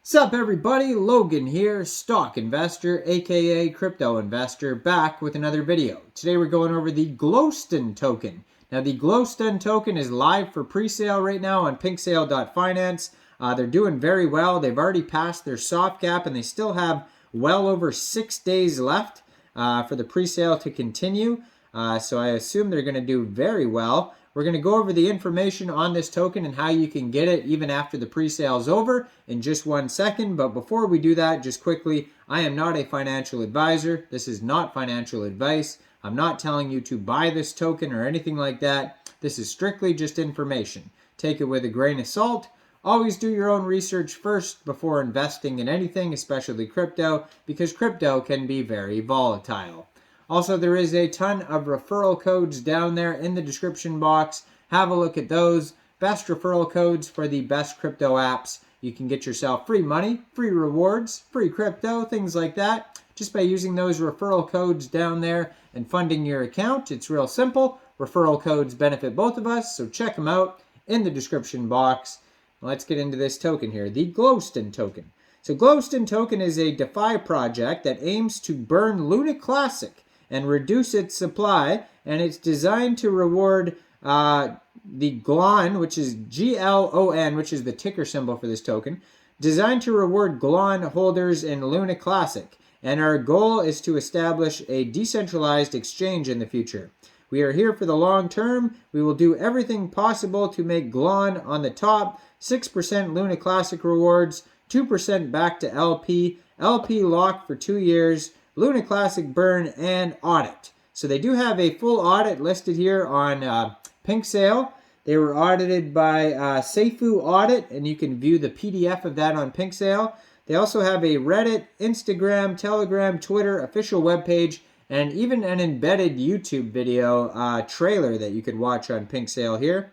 Sup everybody, Logan here, stock investor aka crypto investor, back with another video. Today we're going over the Glowston token. Now the Glowston token is live for pre-sale right now on pinksale.finance. They're doing very well. They've already passed their soft cap and they still have well over 6 days left for the pre-sale to continue. So I assume they're going to do very well. We're going to go over the information on this token and how you can get it even after the pre-sale is over in just 1 second. But before we do that, just quickly, I am not a financial advisor. This is not financial advice. I'm not telling you to buy this token or anything like that. This is strictly just information. Take it with a grain of salt. Always do your own research first before investing in anything, especially crypto, because crypto can be very volatile. Also, there is a ton of referral codes down there in the description box. Have a look at those. Best referral codes for the best crypto apps. You can get yourself free money, free rewards, free crypto, things like that, just by using those referral codes down there and funding your account. It's real simple. Referral codes benefit both of us, so check them out in the description box. Let's get into this token here, the Glowston token. So Glowston token is a DeFi project that aims to burn Luna Classic and reduce its supply, and it's designed to reward the Glon, which is Glon, which is the ticker symbol for this token, designed to reward Glon holders in Luna Classic, and our goal is to establish a decentralized exchange in the future. We are here for the long term. We will do everything possible to make Glon on the top, 6% Luna Classic rewards, 2% back to LP lock for 2 years, Luna Classic burn, and audit. So they do have a full audit listed here on PinkSale. They were audited by Seifu Audit, and you can view the PDF of that on PinkSale. They also have a Reddit, Instagram, Telegram, Twitter official webpage, and even an embedded YouTube video trailer that you could watch on PinkSale here.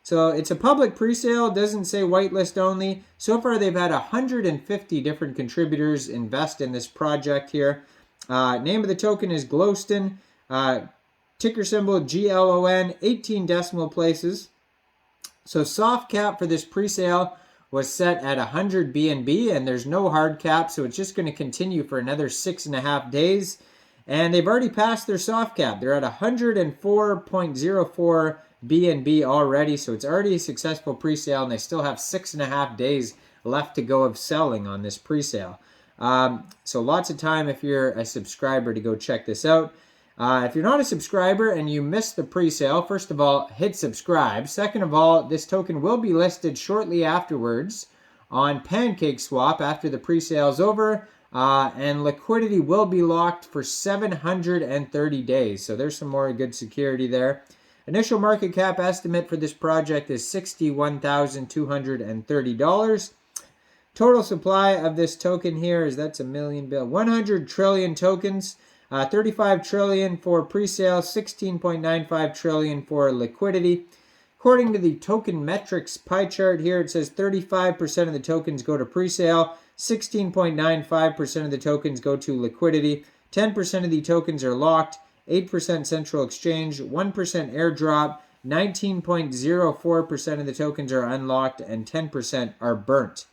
So it's a public pre-sale, doesn't say whitelist only. So far they've had 150 different contributors invest in this project here. Name of the token is Glowston. Ticker symbol GLON, 18 decimal places. So soft cap for this pre-sale was set at 100 BNB, and there's no hard cap, so it's just going to continue for another 6.5 days. And they've already passed their soft cap. They're at 104.04 BNB already, so it's already a successful pre-sale, and they still have 6.5 days left to go of selling on this pre-sale. So lots of time if you're a subscriber to go check this out. If you're not a subscriber and you missed the pre-sale, first of all, hit subscribe. Second of all, this token will be listed shortly afterwards on PancakeSwap after the pre-sale is over, and liquidity will be locked for 730 days. So there's some more good security there. Initial market cap estimate for this project is $61,230. Total supply of this token here is, that's a million bill, 100 trillion tokens, 35 trillion for pre-sale, 16.95 trillion for liquidity. According to the token metrics pie chart here, it says 35% of the tokens go to pre-sale, 16.95% of the tokens go to liquidity, 10% of the tokens are locked, 8% central exchange, 1% airdrop, 19.04% of the tokens are unlocked, and 10% are burnt.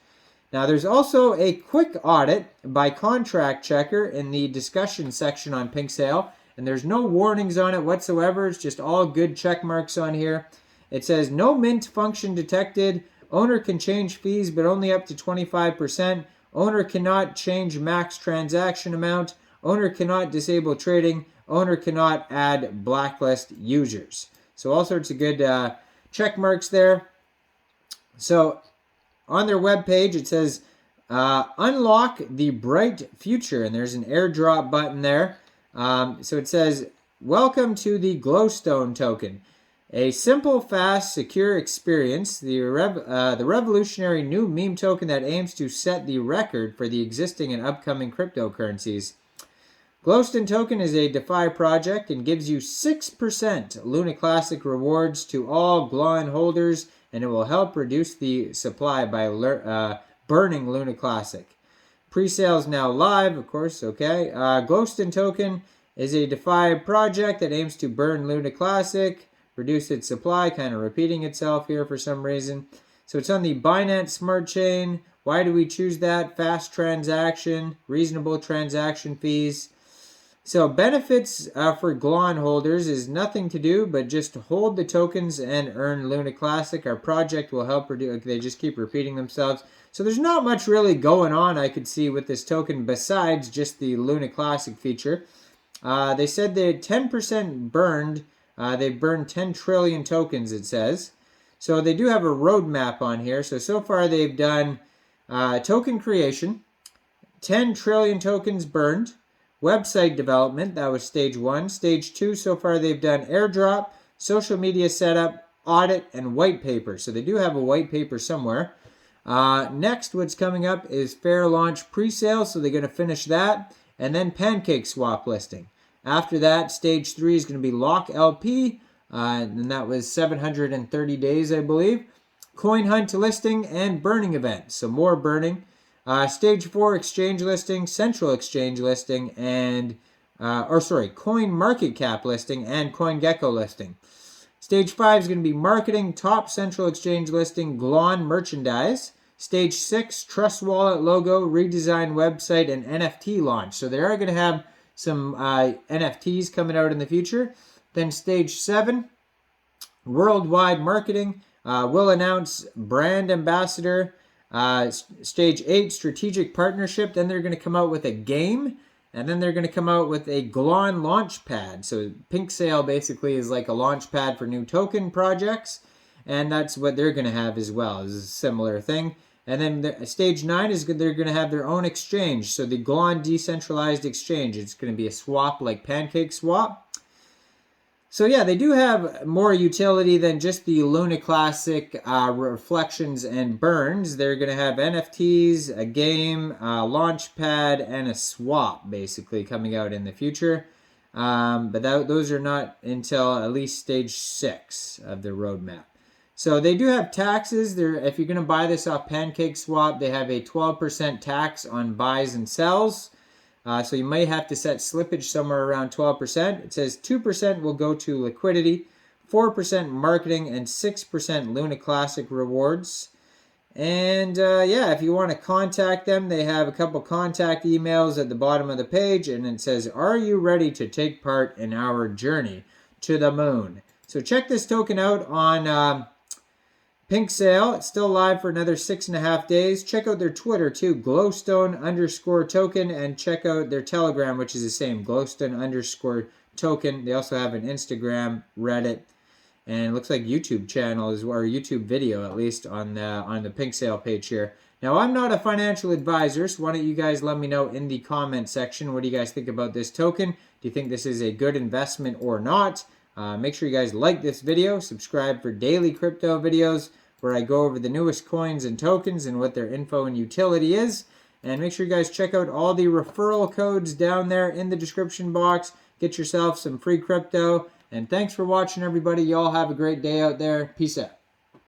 Now, there's also a quick audit by Contract Checker in the discussion section on PinkSale, and there's no warnings on it whatsoever. It's just all good check marks on here. It says, no mint function detected. Owner can change fees, but only up to 25%. Owner cannot change max transaction amount. Owner cannot disable trading. Owner cannot add blacklist users. So all sorts of good check marks there. So on their webpage, it says, unlock the bright future, and there's an airdrop button there. So it says, welcome to the Glowstone token. A simple, fast, secure experience, the revolutionary new meme token that aims to set the record for the existing and upcoming cryptocurrencies. Glowston token is a DeFi project and gives you 6% Luna Classic rewards to all Glon holders, and it will help reduce the supply by burning Luna Classic. Pre-sale is now live, of course, okay. Glowston token is a DeFi project that aims to burn Luna Classic, reduce its supply, kind of repeating itself here for some reason. So it's on the Binance Smart Chain, Why do we choose that? Fast transaction, reasonable transaction fees. So benefits for Glon holders is nothing to do but just hold the tokens and earn Luna Classic. Our project will help reduce. They just keep repeating themselves. So there's not much really going on I could see with this token besides just the Luna Classic feature. They said they had 10% burned. They've burned 10 trillion tokens, it says. So they do have a roadmap on here. So far they've done token creation, 10 trillion tokens burned, website development, that was stage 1. Stage 2, so far they've done airdrop, social media setup, audit, and white paper. So they do have a white paper somewhere. Next, what's coming up is fair launch pre-sale, so they're going to finish that, and then pancake swap listing. After that, stage 3 is going to be lock LP, and that was 730 days, I believe. Coin hunt listing and burning event, so more burning. Stage 4, exchange listing, central exchange listing, and, coin market cap listing and CoinGecko listing. Stage 5 is going to be marketing, top central exchange listing, Glon merchandise. Stage 6, Trust Wallet logo, redesign website, and NFT launch. So they are going to have some NFTs coming out in the future. Then stage 7, worldwide marketing. Will announce brand ambassador. Stage 8, strategic partnership. Then they're going to come out with a game. And then they're going to come out with a Glon launch pad. So Pink Sale basically is like a launch pad for new token projects. And that's what they're going to have as well. Is a similar thing. And then stage 9 is they're going to have their own exchange. So the Glon decentralized exchange. It's going to be a swap like Pancake Swap. So yeah, they do have more utility than just the Luna Classic reflections and burns. They're going to have NFTs, a game, a launch pad, and a swap basically coming out in the future. But those are not until at least stage 6 of the roadmap. So they do have taxes. If you're going to buy this off Pancake Swap, they have a 12% tax on buys and sells. So you might have to set slippage somewhere around 12%. It says 2% will go to liquidity, 4% marketing, and 6% Luna Classic rewards. And yeah, if you want to contact them, they have a couple contact emails at the bottom of the page. And it says, are you ready to take part in our journey to the moon? So check this token out on Pink Sale. It's still live for another 6.5 days. Check out their Twitter too, Glowston_token, and check out their Telegram, which is the same, Glowston_token. They also have an Instagram, Reddit, and it looks like YouTube channel or YouTube video at least on the Pink Sale page here. Now I'm not a financial advisor, so why don't you guys let me know in the comment section, what do you guys think about this token? Do you think this is a good investment or not? Make sure you guys like this video, subscribe for daily crypto videos where I go over the newest coins and tokens and what their info and utility is. And make sure you guys check out all the referral codes down there in the description box. Get yourself some free crypto. And thanks for watching, everybody. Y'all have a great day out there. Peace out.